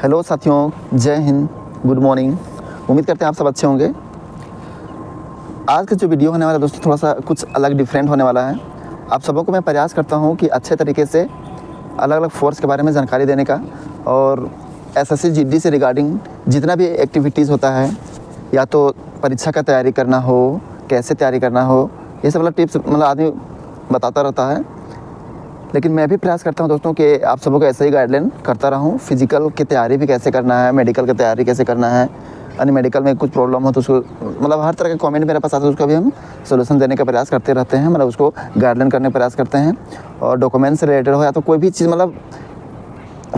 Hello साथियों, जय Hind, good morning. उम्मीद करते हैं आप सब अच्छे होंगे। आज का जो वीडियो होने वाला है दोस्तों, थोड़ा सा कुछ अलग डिफरेंट होने वाला है। आप सबों को मैं प्रयास करता हूं कि अच्छे तरीके से अलग अलग फोर्स के बारे में जानकारी देने का, और एसएससी जीडी से रिगार्डिंग जितना भी एक्टिविटीज़ होता है, या तो परीक्षा का तैयारी करना हो, कैसे तैयारी करना हो, ये सब मतलब टिप्स मतलब आदमी बताता रहता है। लेकिन मैं भी प्रयास करता हूँ दोस्तों कि आप सबों को ऐसे ही गाइडलाइन करता रहूँ। फिजिकल की तैयारी भी कैसे करना है, मेडिकल की तैयारी कैसे करना है, यानी मेडिकल में कुछ प्रॉब्लम हो तो उसको मतलब हर तरह के कमेंट मेरे पास आते हैं, उसका भी हम सोल्यूशन देने का प्रयास करते रहते हैं, मतलब उसको गाइडलाइन करने का प्रयास करते हैं। और डॉक्यूमेंट से रिलेटेड हो या तो कोई भी चीज़, मतलब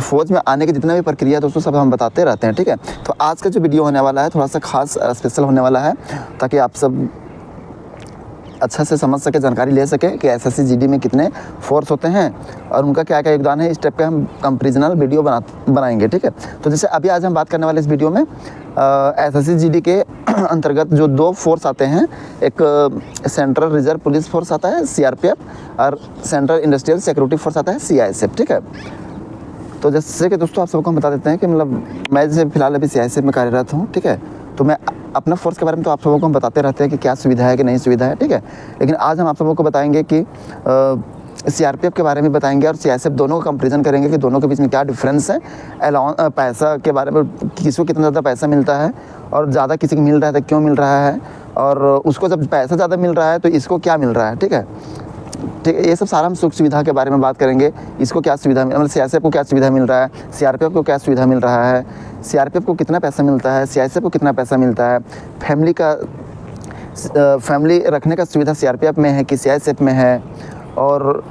फौज में आने की जितना भी प्रक्रिया दोस्तों सब हम बताते रहते हैं, ठीक है। तो आज का जो वीडियो होने वाला है थोड़ा सा खास स्पेशल होने वाला है, ताकि आप सब अच्छा से समझ सके, जानकारी ले सके कि एसएससी जीडी में कितने फोर्स होते हैं और उनका क्या क्या योगदान है। इस टाइप का हम कंपेरिजनल वीडियो बनाएंगे, ठीक है। तो जैसे अभी आज हम बात करने वाले इस वीडियो में एसएससी जीडी के अंतर्गत जो दो फोर्स आते हैं, एक सेंट्रल रिजर्व पुलिस फोर्स आता है सीआरपीएफ, और सेंट्रल इंडस्ट्रियल सिक्योरिटी फोर्स आता है सीआईएसएफ, ठीक है। तो जैसे कि दोस्तों आप सबको हम बता देते हैं कि मतलब मैं जैसे फिलहाल अभी सीआईएसएफ में कार्यरत हूँ, ठीक है। तो मैं अपना फोर्स के बारे में तो आप सबों को हम बताते रहते हैं कि क्या सुविधा है कि नहीं सुविधा है, ठीक है। लेकिन आज हम आप सबों को बताएंगे कि सीआरपीएफ के बारे में बताएंगे और सीआईएसएफ दोनों का कंपैरिजन करेंगे कि दोनों के बीच में क्या डिफरेंस है। पैसा के बारे में, किसको कितना ज़्यादा पैसा मिलता है और ज़्यादा किसी को मिल रहा है तो क्यों मिल रहा है, और उसको जब पैसा ज़्यादा मिल रहा है तो इसको क्या मिल रहा है, ठीक है। ठीक है, ये सब सारा हम सुख सुविधा के बारे में बात करेंगे। इसको क्या सुविधा मतलब सीआईएसएफ को क्या सुविधा मिल रहा है, सीआरपीएफ को क्या सुविधा मिल रहा है, सीआरपीएफ को कितना पैसा मिलता है, सीआईएसएफ को कितना पैसा मिलता है, फैमिली रखने का सुविधा सीआरपीएफ में है कि सीआईएसएफ में है, और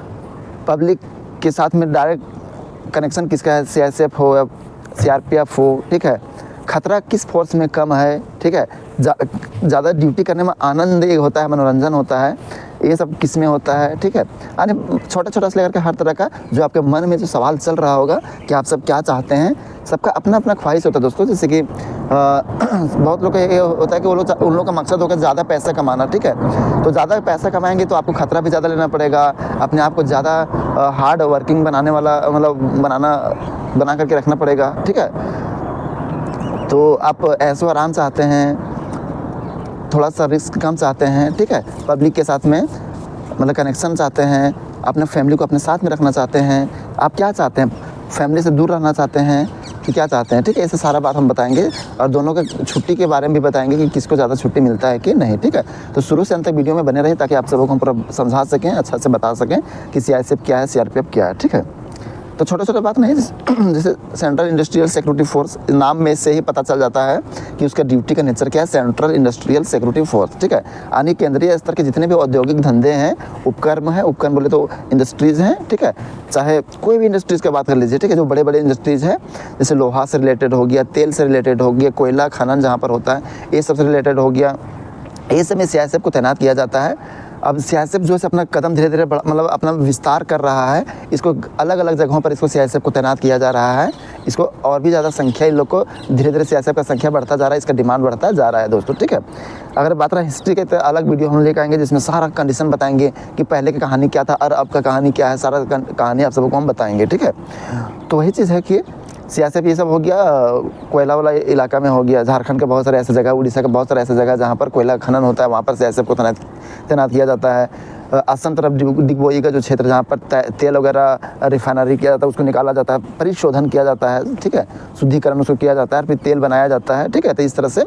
पब्लिक के साथ में डायरेक्ट कनेक्शन किसका है, सीआईएसएफ हो या सीआरपीएफ हो, ठीक है। खतरा किस फोर्स में कम है, ठीक है। ज़्यादा ड्यूटी करने में आनंद एक होता है, मनोरंजन होता है, ये सब किस में होता है, ठीक है। यानी छोटा छोटा से लेकर के हर तरह का जो आपके मन में जो सवाल चल रहा होगा कि आप सब क्या चाहते हैं, सबका अपना अपना ख्वाहिश होता है दोस्तों। जैसे कि बहुत लोग का ये होता है कि उन लोग का मकसद होगा ज़्यादा पैसा कमाना, ठीक है। तो ज़्यादा पैसा कमाएंगे तो आपको खतरा भी ज़्यादा लेना पड़ेगा, अपने आप को ज़्यादा हार्ड वर्किंग बनाने वाला मतलब बना करके रखना पड़ेगा, ठीक है। तो आप ऐसो आराम चाहते हैं, थोड़ा सा रिस्क कम चाहते हैं, ठीक है। पब्लिक के साथ में मतलब कनेक्शन चाहते हैं, अपने फैमिली को अपने साथ में रखना चाहते हैं, आप क्या चाहते हैं, फैमिली से दूर रहना चाहते हैं कि क्या चाहते हैं, ठीक है। ऐसे सारा बात हम बताएंगे, और दोनों के छुट्टी के बारे में भी बताएंगे कि किसको ज़्यादा छुट्टी मिलता है कि नहीं, ठीक है। तो शुरू से अंत तक वीडियो में बने रहे ताकि आप सबको हम पूरा समझा सकें, अच्छा से बता सकें कि सीआईएसएफ क्या है, सीआरपीएफ क्या है, ठीक है। तो छोटे छोटे बात नहीं, जैसे सेंट्रल इंडस्ट्रियल सिक्योरिटी फोर्स, नाम में से ही पता चल जाता है कि उसका ड्यूटी का नेचर क्या है, सेंट्रल इंडस्ट्रियल सिक्योरिटी फोर्स, ठीक है। यानी केंद्रीय स्तर के जितने भी औद्योगिक धंधे हैं, उपक्रम बोले तो इंडस्ट्रीज़ हैं, ठीक है। चाहे कोई भी इंडस्ट्रीज़ की बात कर लीजिए, ठीक है। जो बड़े बड़े इंडस्ट्रीज़ हैं, जैसे लोहा से रिलेटेड हो गया, तेल से रिलेटेड हो गया, कोयला खनन जहाँ पर होता है, ये सब से रिलेटेड हो गया, ये सब में सीआईएसएफ को तैनात किया जाता है। अब सीआईएसएफ जो है अपना कदम धीरे धीरे मतलब अपना विस्तार कर रहा है, इसको अलग अलग जगहों पर इसको सीआईएसएफ को तैनात किया जा रहा है। इसको और भी ज़्यादा संख्या, इन लोग को धीरे धीरे सीआईएसएफ का संख्या बढ़ता जा रहा है, इसका डिमांड बढ़ता जा रहा है दोस्तों, ठीक है। अगर बात रहा हिस्ट्री के, तो अलग वीडियो हम लेकर आएंगे जिसमें सारा कंडीशन बताएंगे कि पहले की कहानी क्या था और अब का कहानी क्या है, सारा कहानी आप सबको हम बताएंगे, ठीक है। तो वही चीज़ है कि सीआईएसएफ ये सब हो गया, कोयला वाला इलाका में हो गया, झारखंड के बहुत सारे ऐसे जगह, उड़ीसा के बहुत सारे ऐसे जगह जहाँ पर कोयला खनन होता है, वहाँ पर सीआईएसएफ को तैनात किया जाता है। असम तरफ डिगबोई का जो क्षेत्र जहाँ पर तेल वगैरह रिफाइनरी किया जाता है, उसको निकाला जाता है, परिशोधन किया जाता है, ठीक है, शुद्धिकरण उसको किया जाता है, फिर तेल बनाया जाता है, ठीक है। तो इस तरह से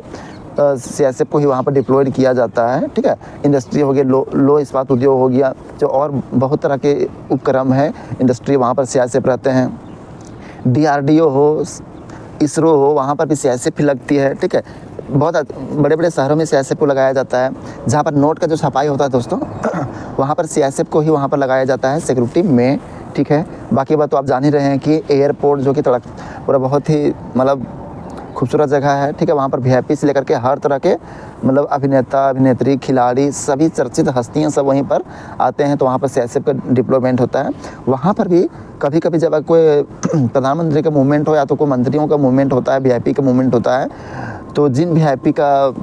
सीआईएसएफ को ही वहाँ पर डिप्लॉयड किया जाता है, ठीक है। इंडस्ट्री हो गया, लो इस्पात उद्योग हो गया, जो और बहुत तरह के उपक्रम है इंडस्ट्री, वहाँ पर सीआईएसएफ रहते हैं। डीआरडीओ हो, इसरो हो, वहाँ पर भी सीआईएसएफ ही लगती है, ठीक है। बहुत बड़े बड़े शहरों में सीआईएसएफ को लगाया जाता है। जहाँ पर नोट का जो छपाई होता है दोस्तों, वहाँ पर सीआईएसएफ को ही वहाँ पर लगाया जाता है सिक्योरिटी में, ठीक है। बाकी बात तो आप जान ही रहे हैं कि एयरपोर्ट जो कि पूरा बहुत ही मतलब खूबसूरत जगह है, ठीक है। वहाँ पर वीआईपी से लेकर के हर तरह के मतलब अभिनेता, अभिनेत्री, खिलाड़ी, सभी चर्चित हस्तियाँ सब वहीं पर आते हैं, तो वहाँ पर सीआईएसएफ का डिप्लॉयमेंट होता है। वहाँ पर भी कभी कभी जब कोई प्रधानमंत्री का मूवमेंट हो या तो कोई मंत्रियों का मूवमेंट होता है, वीआईपी का मूवमेंट होता है, तो जिन वीआईपी का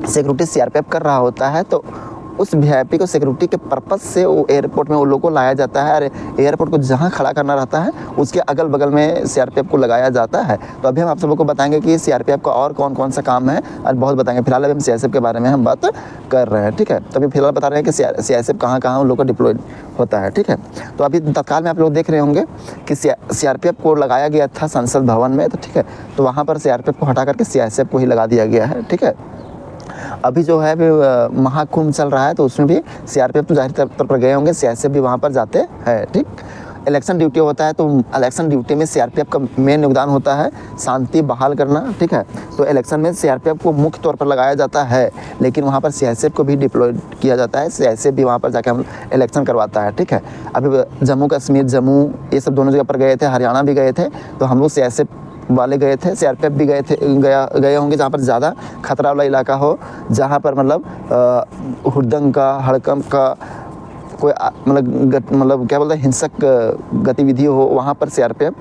सिक्योरिटी सीआरपीएफ कर रहा होता है, तो उस वीआईपी को सिक्योरिटी के पर्पस से वो एयरपोर्ट में वो लोग को लाया जाता है और एयरपोर्ट को जहाँ खड़ा करना रहता है उसके अगल बगल में सीआरपीएफ को लगाया जाता है। तो अभी हम आप सबको बताएंगे कि सीआरपीएफ का और कौन कौन सा काम है और बहुत बताएंगे। फिलहाल अभी हम सीआईएसएफ के बारे में हम बात कर रहे हैं, ठीक है। तो अभी फिलहाल बता रहे हैं कि सीआईएसएफ कहाँ कहाँ उन लोग को डिप्लॉयड होता है, ठीक है। तो अभी तत्काल में आप लोग देख रहे होंगे कि सीआरपीएफ को लगाया गया था संसद भवन में, तो ठीक है। तो वहाँ पर सीआरपीएफ को हटा करके सीआईएसएफ को ही लगा दिया गया है, ठीक है। अभी जो है महाकुंभ चल रहा है तो उसमें भी सीआरपीएफ तो जाहिर तौर पर गए होंगे, सीआईएसएफ भी वहाँ पर जाते हैं, ठीक। इलेक्शन ड्यूटी होता है तो इलेक्शन ड्यूटी में सीआरपीएफ का मेन योगदान होता है शांति बहाल करना, ठीक है। तो इलेक्शन में सीआरपीएफ को मुख्य तौर पर लगाया जाता है, लेकिन वहाँ पर सीआईएसएफ को भी डिप्लॉयड किया जाता है। सीआईएसएफ भी वहाँ पर जाकर हम इलेक्शन करवाता है, ठीक है। अभी जम्मू कश्मीर, जम्मू ये सब दोनों जगह पर गए थे, हरियाणा भी गए थे, तो हम लोग सीआईएसएफ वाले गए थे, सीआरपीएफ भी गए होंगे जहाँ पर ज़्यादा खतरा वाला इलाका हो, जहाँ पर मतलब हुड़दंग का, हड़कंप का कोई मतलब क्या बोलते हैं हिंसक गतिविधि हो, वहाँ पर सीआरपीएफ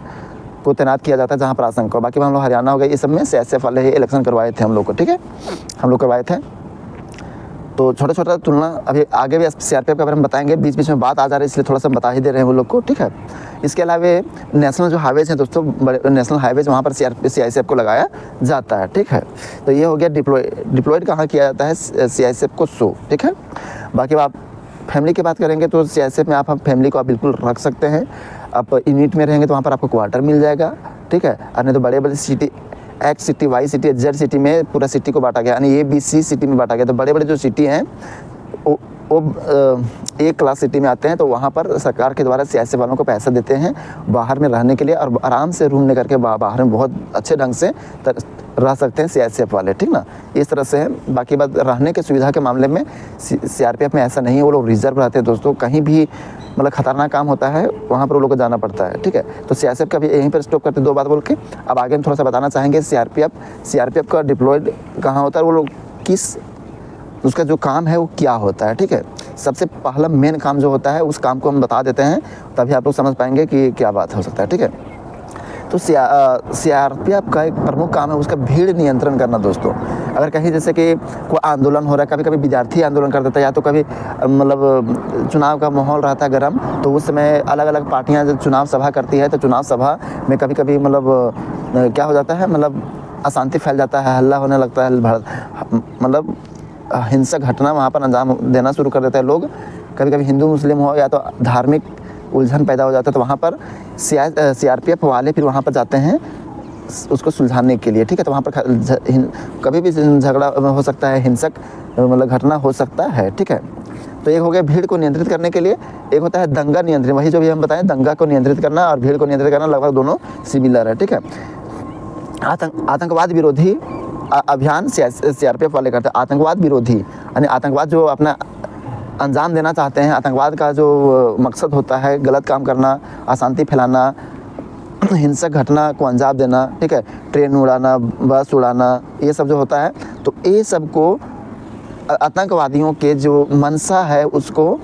को तैनात किया जाता है जहाँ पर आशंका हो। बाकी हम लोग हरियाणा हो गए, ये सब में सीआईएसएफ वाले ही इलेक्शन करवाए थे हम लोग को, ठीक है। हम लोग करवाए थे। तो छोटा छोटा तुलना अभी आगे भी सीआरपीएफ के बारे में बताएंगे, बीच बीच में बात आ जा रही है इसलिए थोड़ा सा बता ही दे रहे हैं वो लोग को, ठीक है। इसके अलावा नेशनल जो हाईवेज हैं दोस्तों, बड़े नेशनल हाईवेज, वहाँ पर सीआईएसएफ को लगाया जाता है, ठीक है। तो ये हो गया डिप्लॉयड कहाँ किया जाता है सीआईएसएफ को सो, ठीक है। बाकी आप फैमिली की बात करेंगे तो सीआईएसएफ में आप फैमिली को आप बिल्कुल रख सकते हैं। आप यूनिट में रहेंगे तो वहाँ पर आपको क्वार्टर मिल जाएगा, ठीक है। और नहीं तो बड़े बड़े city, X city, Y city, Z city में पूरा सिटी को बांटा गया, यानी ABC सिटी में बांटा गया। तो बड़े बड़े जो सिटी हैं वो A क्लास सिटी में आते हैं, तो वहाँ पर सरकार के द्वारा सीआईएसएफ वालों को पैसा देते हैं बाहर में रहने के लिए, और आराम से रूम लेकर के बाहर में बहुत अच्छे ढंग से रह सकते हैं सीआईएसएफ वाले, ठीक ना। इस तरह से है। बाकी बात रहने के सुविधा के मामले में सीआरपीएफ में ऐसा नहीं है, वो लोग रिजर्व रहते हैं दोस्तों। कहीं भी मतलब खतरनाक काम होता है वहाँ पर वो लोग को जाना पड़ता है, ठीक है। तो सीआईएसएफ का भी यहीं पर स्टॉप करते, दो बात बोल के अब आगे हम थोड़ा सा बताना चाहेंगे सीआरपीएफ का डिप्लॉयड कहाँ होता है, वो लोग किस, उसका जो काम है वो क्या होता है, ठीक है। सबसे पहला मेन काम जो होता है उस काम को हम बता देते हैं, तभी आप लोग समझ पाएंगे कि क्या बात हो सकता है, ठीक है। तो सीआरपीएफ का एक प्रमुख काम है उसका भीड़ नियंत्रण करना दोस्तों। अगर कहीं जैसे कि कोई आंदोलन हो रहा है, कभी कभी विद्यार्थी आंदोलन कर देता है, या तो कभी मतलब चुनाव का माहौल रहता है गर्म, तो उस समय अलग अलग पार्टियां जब चुनाव सभा करती है तो चुनाव सभा में कभी कभी मतलब क्या हो जाता है, मतलब अशांति फैल जाता है, हल्ला होने लगता है, मतलब हिंसक घटना वहाँ पर अंजाम देना शुरू कर देते हैं लोग। कभी कभी हिंदू मुस्लिम हो या तो धार्मिक उलझन पैदा हो जाता है, तो वहाँ पर सीआरपीएफ वाले फिर वहाँ पर जाते हैं उसको सुलझाने के लिए, ठीक है। तो वहाँ पर कभी भी झगड़ा हो सकता है, हिंसक मतलब घटना हो सकता है, ठीक है। तो एक हो गया भीड़ को नियंत्रित करने के लिए, एक होता है दंगा नियंत्रण, वही जो भी हम बताएं, दंगा को नियंत्रित करना और भीड़ को नियंत्रित करना लगभग दोनों सिमिलर है, ठीक है। आतंकवाद विरोधी अभियान सीआरपीएफ वाले करते हैं। आतंकवाद विरोधी यानी आतंकवाद जो अपना अंजाम देना चाहते हैं, आतंकवाद का जो मकसद होता है गलत काम करना, अशांति फैलाना, हिंसक घटना को अंजाम देना, ठीक है, ट्रेन उड़ाना, बस उड़ाना, ये सब जो होता है, तो ये सब को आतंकवादियों के जो मंशा है उसको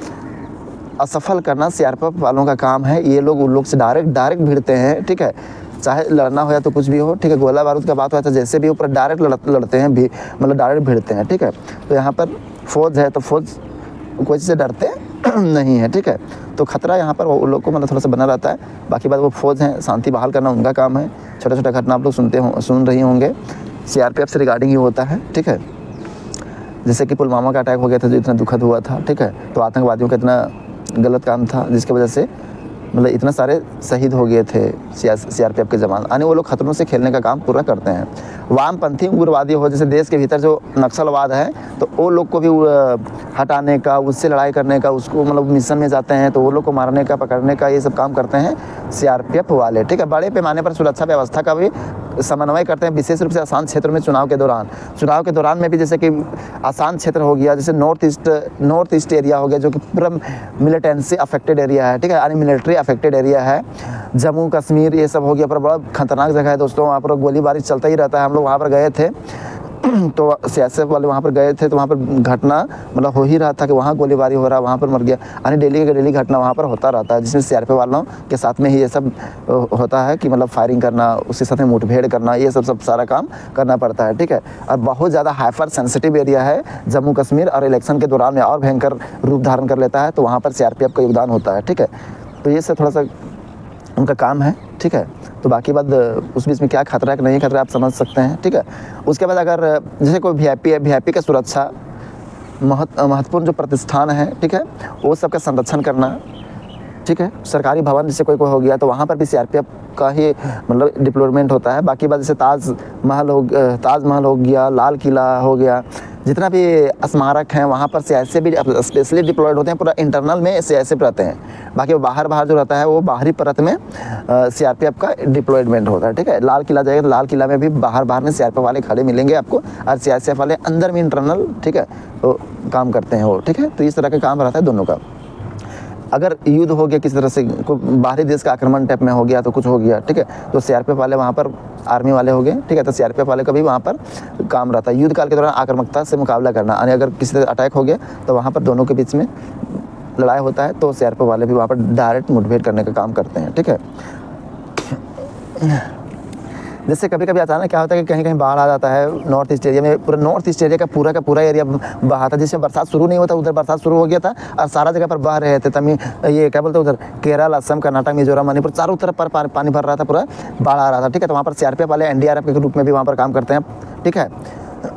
असफल करना सीआरपीएफ वालों का काम है। ये लोग उन लोग से डायरेक्ट भिड़ते हैं, ठीक है। चाहे लड़ना हो या तो कुछ भी हो, ठीक है। गोला बारूद का बात हुआ था, जैसे भी ऊपर डायरेक्ट लड़ते हैं भी, मतलब डायरेक्ट भिड़ते हैं, ठीक है। तो यहाँ पर फौज है तो फौज कोई चीज़ से डरते नहीं है, ठीक है। तो खतरा यहाँ पर वो लोग को मतलब थोड़ा सा बना रहता है। बाकी बात वो फौज हैं, शांति बहाल करना उनका काम है। छोटा छोटा घटना आप लोग सुन रही होंगे, सीआरपीएफ से रिगार्डिंग ही होता है, ठीक है। जैसे कि पुलवामा का अटैक हो गया था जो इतना दुखद हुआ था, ठीक है। तो आतंकवादियों का इतना गलत काम था जिसकी वजह से मतलब इतना सारे शहीद हो गए थे सीआरपीएफ के जवान। यानी वो लोग खतरों से खेलने का काम पूरा करते हैं। वामपंथी उग्रवादी हो, जैसे देश के भीतर जो नक्सलवाद है, तो वो लोग को भी हटाने का, उससे लड़ाई करने का, उसको मतलब मिशन में जाते हैं तो वो लोग को मारने का, पकड़ने का, ये सब काम करते हैं सीआरपीएफ वाले, ठीक है। बड़े पैमाने पर सुरक्षा व्यवस्था का भी समन्वय करते हैं, विशेष रूप से आसान क्षेत्र में चुनाव के दौरान में भी, जैसे कि आसान क्षेत्र हो गया, जैसे नॉर्थ ईस्ट एरिया हो गया जो कि पूरा मिलिटेंसी अफेक्टेड एरिया है, ठीक है, यानी मिलिट्री अफेक्टेड एरिया है। जम्मू कश्मीर ये सब हो गया, पर बड़ा खतरनाक जगह है दोस्तों, वहाँ पर गोलीबारी चलता ही रहता है। हम लोग वहाँ पर गए थे तो सीआईएसएफ वाले वहाँ पर गए थे, तो वहाँ पर घटना मतलब हो ही रहा था कि वहाँ गोलीबारी हो रहा, वहाँ पर मर गया। यानी डेली का डेली घटना वहाँ पर होता रहता है, जिसमें सीआरपीएफ वालों के साथ में ही ये सब होता है कि मतलब फायरिंग करना, उसके साथ में मुठभेड़ करना, ये सब सारा काम करना पड़ता है, ठीक है। और बहुत ज़्यादा हाइपर सेंसिटिव एरिया है जम्मू कश्मीर, और इलेक्शन के दौरान में और भयंकर रूप धारण कर लेता है, तो वहाँ पर सीआरपीएफ का योगदान होता है, ठीक है। तो ये सब थोड़ा सा उनका काम है, ठीक है। तो बाकी बात उस बीच में क्या खतरा है कि नहीं खतरा आप समझ सकते हैं, ठीक है। उसके बाद अगर जैसे कोई वीआईपी है, वीआईपी का सुरक्षा महत्वपूर्ण जो प्रतिष्ठान है, ठीक है, वो सबका संरक्षण करना, ठीक है। सरकारी भवन जैसे कोई हो गया तो वहाँ पर भी सीआरपीएफ का ही मतलब डिप्लॉयमेंट होता है। बाकी बात जैसे ताजमहल हो गया, लाल किला हो गया, जितना भी स्मारक हैं वहाँ पर सीआईएसएफ भी स्पेशली डिप्लॉयड होते हैं, पूरा इंटरनल में सीआईएसएफ रहते हैं। बाकी वो बाहर जो रहता है वो बाहरी परत में सीआरपीएफ का डिप्लॉयमेंट होता है, ठीक है। लाल किला जाएगा तो लाल किला में भी बाहर में सीआरपीएफ वाले खड़े मिलेंगे आपको, और सीआईएसएफ वाले अंदर में इंटरनल, ठीक है, तो काम करते हैं वो, ठीक है। तो इस तरह का काम रहता है दोनों का। अगर युद्ध हो गया किसी तरह से, कोई बाहरी देश का आक्रमण टाइप में हो गया, तो कुछ हो गया, ठीक है, तो सीआरपीएफ वाले वहाँ पर, आर्मी वाले हो गए, ठीक है, तो सीआरपीएफ वाले का भी वहाँ पर काम रहता है युद्ध काल के दौरान आक्रामकता से मुकाबला करना। यानी अगर किसी तरह अटैक हो गया तो वहाँ पर दोनों के बीच में लड़ाई होता है, तो सीआरपीएफ वाले भी वहाँ पर डायरेक्ट मुठभेड़ करने का काम करते हैं, ठीक है। जैसे कभी कभी अचानक क्या होता है कि कहीं कहीं बाढ़ आ जाता है, नॉर्थ ईस्ट एरिया में, पूरा नॉर्थ ईस्ट एरिया का पूरा एरिया बहा था, जिसमें बरसात शुरू नहीं होता, उधर बरसात शुरू हो गया था और सारा जगह पर बह रहे थे। ये क्या बोलते हैं, उधर केरल, असम, कर्नाटक, मिजोरम, मणिपुर, चारों तरफ पर पानी भर रहा था, पूरा बाढ़ आ रहा था, ठीक है। तो वहाँ पर सीआरपीएफ वाले एनडीआरएफ के रूप में भी वहाँ पर काम करते हैं, ठीक है।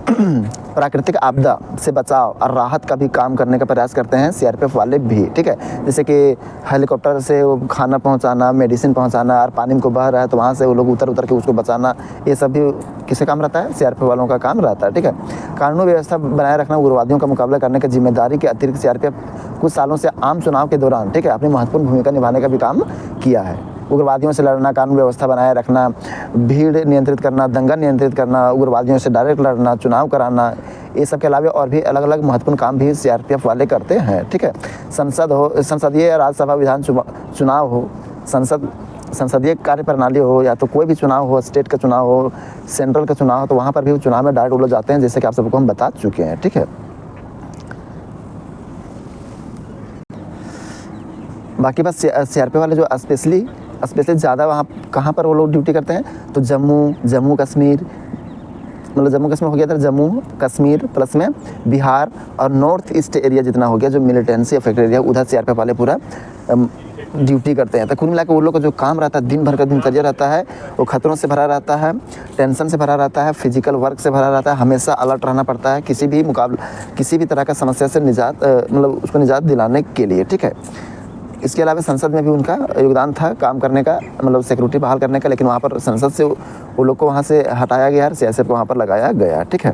प्राकृतिक आपदा से बचाव और राहत का भी काम करने का प्रयास करते हैं सीआरपीएफ वाले भी, ठीक है। जैसे कि हेलीकॉप्टर से वो खाना पहुंचाना, मेडिसिन पहुंचाना, और पानी में को बह रहा है तो वहाँ से वो लोग उतर के उसको बचाना, ये सब भी किसका काम रहता है, सीआरपीएफ वालों का काम रहता है, ठीक है। कानून व्यवस्था बनाए रखना, उग्रवादियों का मुकाबला करने की जिम्मेदारी के अतिरिक्त सीआरपीएफ कुछ सालों से आम चुनाव के दौरान, ठीक है, अपनी महत्वपूर्ण भूमिका निभाने का भी काम किया है। उग्रवादियों से लड़ना, कानून व्यवस्था बनाए रखना, भीड़ नियंत्रित करना, दंगा नियंत्रित करना, उग्रवादियों से डायरेक्ट लड़ना, चुनाव कराना, ये सब के अलावा और भी अलग अलग महत्वपूर्ण काम भी सीआरपीएफ वाले करते हैं, ठीक है। संसदीय राज्यसभा विधान चुनाव हो, संसदीय कार्य प्रणाली हो, या तो कोई भी चुनाव हो, स्टेट का चुनाव हो, सेंट्रल का चुनाव हो, तो वहाँ पर भी चुनाव में डायरेक्ट वो लोग जाते हैं, जैसे कि आप सबको हम बता चुके हैं, ठीक है। बाकी बस सीआरपीएफ वाले जो स्पेशली ज़्यादा वहाँ कहाँ पर वो लोग ड्यूटी करते हैं, तो जम्मू कश्मीर, मतलब जम्मू कश्मीर हो गया था, जम्मू कश्मीर प्लस में बिहार और नॉर्थ ईस्ट एरिया जितना हो गया जो मिलिटेंसी अफेक्टेड एरिया, उधर सीआरपीएफ वाले पूरा ड्यूटी करते हैं। तो कुल मिलाकर वो लोग का जो काम रहता है, दिन भर का दिनचर्या रहता है, वो खतरों से भरा रहता है, टेंशन से भरा रहता है, फिजिकल वर्क से भरा रहता है, हमेशा अलर्ट रहना पड़ता है किसी भी तरह का समस्या से निजात, मतलब उसको निजात दिलाने के लिए, ठीक है। इसके अलावा संसद में भी उनका योगदान था काम करने का, मतलब सिक्योरिटी बहाल करने का, लेकिन वहाँ पर संसद से वो लोग को वहाँ से हटाया गया और सीआईएसएफ को वहाँ पर लगाया गया, ठीक है।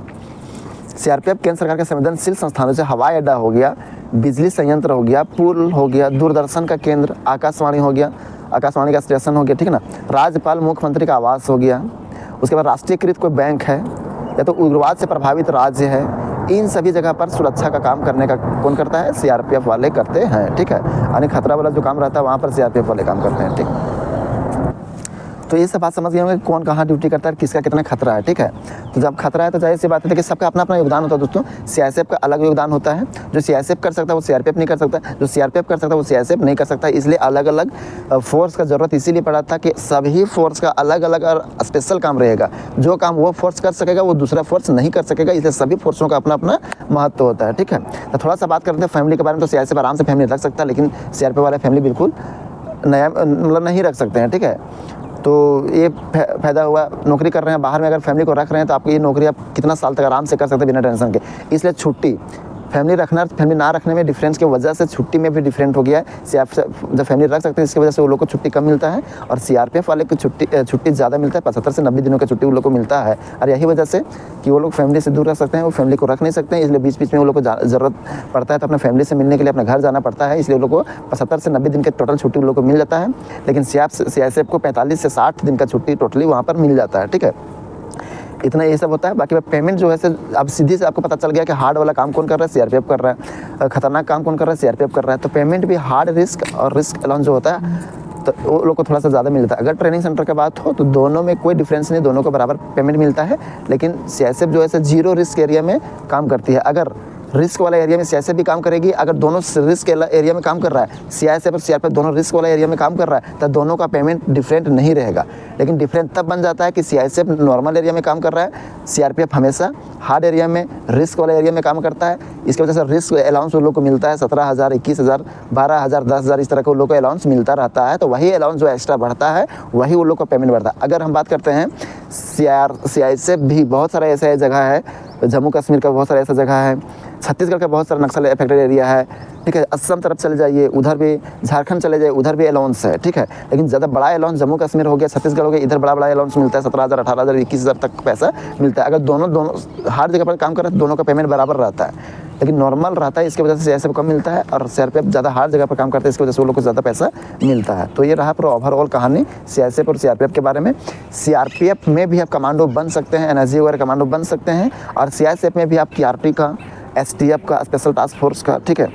सीआरपीएफ केंद्र सरकार के संवेदनशील संस्थानों से हवाई अड्डा हो गया, बिजली संयंत्र हो गया, पुल हो गया, दूरदर्शन का केंद्र, आकाशवाणी हो गया, आकाशवाणी का स्टेशन हो गया, ठीक है ना, राज्यपाल मुख्यमंत्री का आवास हो गया। उसके बाद राष्ट्रीयकृत कोई बैंक है या तो उग्रवाद से प्रभावित राज्य है, इन सभी जगह पर सुरक्षा का काम करने का कौन करता है, सीआरपीएफ वाले करते हैं, ठीक है। यानी खतरा वाला जो काम रहता है वहाँ पर सीआरपीएफ वाले काम करते हैं, ठीक। तो ये सब बात समझ गए होंगे कि कौन कहाँ ड्यूटी करता है, किसका कितना खतरा है, ठीक है। तो जब खतरा है तो जाहिर सी बात है कि सबका अपना अपना योगदान होता है दोस्तों। सीआईएसएफ का अलग योगदान होता है, जो सीआईएसएफ कर सकता है वो सीआरपीएफ नहीं कर सकता, जो सीआरपीएफ कर सकता है वो सीआईएसएफ नहीं कर सकता। इसलिए अलग अलग फोर्स का ज़रूरत इसीलिए पड़ा था कि सभी फोर्स का अलग अलग और स्पेशल काम रहेगा। जो काम वो फोर्स कर सकेगा वो दूसरा फोर्स नहीं कर सकेगा, इसलिए सभी फोर्सों का अपना अपना महत्व होता है, ठीक है। तो थोड़ा सा बात करते हैं फैमिली के बारे में। तो सीआईएसएफ आराम से फैमिली रख सकता है, लेकिन सीआरपीएफ वाले फैमिली बिल्कुल नया मतलब नहीं रख सकते हैं, ठीक है। तो ये फ़ायदा हुआ, नौकरी कर रहे हैं बाहर में, अगर फैमिली को रख रहे हैं तो आपकी ये नौकरी आप कितना साल तक आराम से कर सकते हैं बिना टेंशन के। इसलिए छुट्टी फैमिली रखना, फैमिली ना रखने में डिफरेंस की वजह से छुट्टी में भी डिफरेंट हो गया है। जब फैमिली रख सकते हैं इसकी वजह से वो लोग को छुट्टी कम मिलता है, और सीआरपीएफ वाले को छुट्टी ज़्यादा मिलता है, 75 से 90 दिनों का छुट्टी उन लोग को मिलता है। और यही वजह से कि वो लोग फैमिली से दूर रख सकते हैं, वो फैमिली को रख नहीं सकते हैं, इसलिए बीच बीच में वो लोग को ज़रूरत पड़ता है तो अपने फैमिली से मिलने के लिए अपने घर जाना पड़ता है। इसलिए वो लोग को 75 से 90 दिन का टोटल छुट्टी उन लोग को मिल जाता है, लेकिन सीआईएसएफ को 45 से 60 दिन का छुट्टी टोटली वहाँ पर मिल जाता है, ठीक है। इतना ये सब होता है। बाकी पेमेंट जो है से अब सीधी से आपको पता चल गया कि हार्ड वाला काम कौन कर रहा है, सीआरपीएफ कर रहा है, खतरनाक काम कौन कर रहा है, सीआरपीएफ कर रहा है। तो पेमेंट भी हार्ड रिस्क और रिस्क अलाउंस जो होता है तो वो लोग को थोड़ा सा ज़्यादा मिलता है। अगर ट्रेनिंग सेंटर की बात हो तो दोनों में कोई डिफरेंस नहीं, दोनों को बराबर पेमेंट मिलता है। लेकिन सीआईएसएफ जो है जीरो रिस्क एरिया में काम करती है। अगर रिस्क वाला एरिया में सीआईएसएफ भी काम करेगी, अगर दोनों रिस्क एरिया में काम कर रहा है, सीआईएसएफ और सीआरपीएफ दोनों रिस्क वाला एरिया में काम कर रहा है, तो दोनों का पेमेंट डिफरेंट नहीं रहेगा। लेकिन डिफरेंट तब बन जाता है कि सीआईएसएफ नॉर्मल एरिया में काम कर रहा है, सीआरपीएफ हमेशा हार्ड एरिया में रिस्क वाले एरिया में काम करता है। इसकी वजह से रिस्क अलाउंस उन लोग को मिलता है 17,000, 21,000, 12,000, 10,000 इस तरह के उन लोग को अलाउंस मिलता रहता है। तो वही अलाउंस जो एक्स्ट्रा बढ़ता है वही उन लोग का पेमेंट बढ़ता है। अगर हम बात करते हैं सीआईएसएफ भी बहुत सारा ऐसा जगह है, जम्मू कश्मीर का बहुत सारा ऐसा जगह है, छत्तीसगढ़ का बहुत सारा नक्सल अफेक्टेड एरिया है, ठीक है। असम तरफ चले जाइए, उधर भी, झारखंड चले जाइए, उधर भी अलाउंस है, ठीक है। लेकिन ज़्यादा बड़ा अलाउंस जम्मू कश्मीर हो गया, छत्तीसगढ़ हो गया, इधर बड़ा अलाउंस मिलता है 17,000, 18,000, 21,000 तक पैसा मिलता है। अगर दोनों हर जगह पर काम कर रहे हैं तो दोनों का पेमेंट बराबर रहता है। लेकिन नॉर्मल रहता है, इसकी वजह से सीआईएसएफ कम मिलता है और सीआरपीएफ ज़्यादा हर जगह पर काम करते हैं, इसकी वजह से वो लोग को ज़्यादा पैसा मिलता है। तो ये रहा पूरा ओवरऑल कहानी सीआईएसएफ और सीआरपीएफ के बारे में। सीआरपीएफ में भी आप कमांडो बन सकते हैं, एनर्जी वगैरह कमांडो बन सकते हैं, और सीआईएसएफ में भी आप टीआरपी का, एसटीएफ का, स्पेशल टास्क फोर्स का, ठीक है,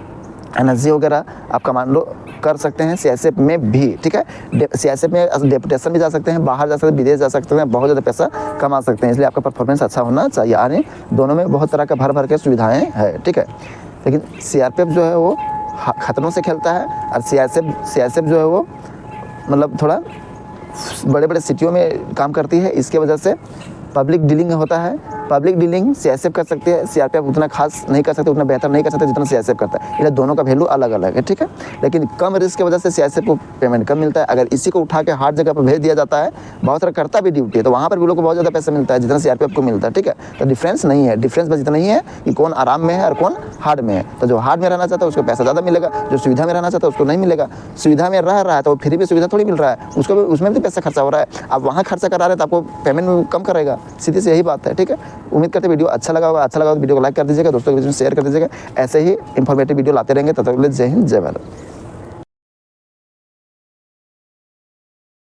एनर्जी वगैरह आप कमांडो कर सकते हैं सीआईएसएफ में भी, ठीक है। सीआईएसएफ में डेपुटेशन भी जा सकते हैं, बाहर जा सकते हैं, विदेश जा सकते हैं, बहुत ज़्यादा पैसा कमा सकते हैं। इसलिए आपका परफॉर्मेंस अच्छा होना चाहिए। यानी दोनों में बहुत तरह का भर के सुविधाएँ हैं, ठीक है। लेकिन सीआरपीएफ जो है वो खतरों से खेलता है, और सीआईएसएफ जो है वो मतलब थोड़ा बड़े बड़े सिटियों में काम करती है। इसके वजह से पब्लिक डीलिंग होता है। पब्लिक डीलिंग सीआईएसएफ कर सकती है, सीआरपीएफ उतना खास नहीं कर सकते, उतना बेहतर नहीं कर सकते जितना सीआईएसएफ करता है। इसलिए दोनों का वैल्यू अलग अलग है, ठीक है। लेकिन कम रिस्क की वजह से सीआईएसएफ को पेमेंट कम मिलता है। अगर इसी को उठा के हार्ड जगह पर भेज दिया जाता है, बहुत सारा करता भी ड्यूटी है, तो वहाँ पर भी लोग को बहुत ज़्यादा पैसा मिलता है जितना सीआरपीएफ को मिलता है, ठीक है। तो डिफरेंस नहीं है, डिफरेंस बस इतना ही है कि कौन आराम में है और कौन हार्ड में है। तो जो हार्ड में रहना चाहता है उसको पैसा ज़्यादा मिलेगा, जो सुविधा में रहना चाहता है उसको नहीं मिलेगा। सुविधा में रह रहा है तो वो फ्री भी सुविधा थोड़ी मिल रहा है, उसको भी उसमें भी पैसा खर्चा हो रहा है। अब वहाँ खर्चा करा रहे हैं तो आपको पेमेंट कम करेगा, सीधी सी यही बात है, ठीक है। उम्मीद करते वीडियो अच्छा लगा होगा। अच्छा लगा तो वीडियो को लाइक कर दीजिएगा, दोस्तों के बीच में शेयर कर दीजिएगा। ऐसे ही इंफॉर्मेटिव वीडियो लाते रहेंगे। तब तक के लिए जय हिंद, जय भारत।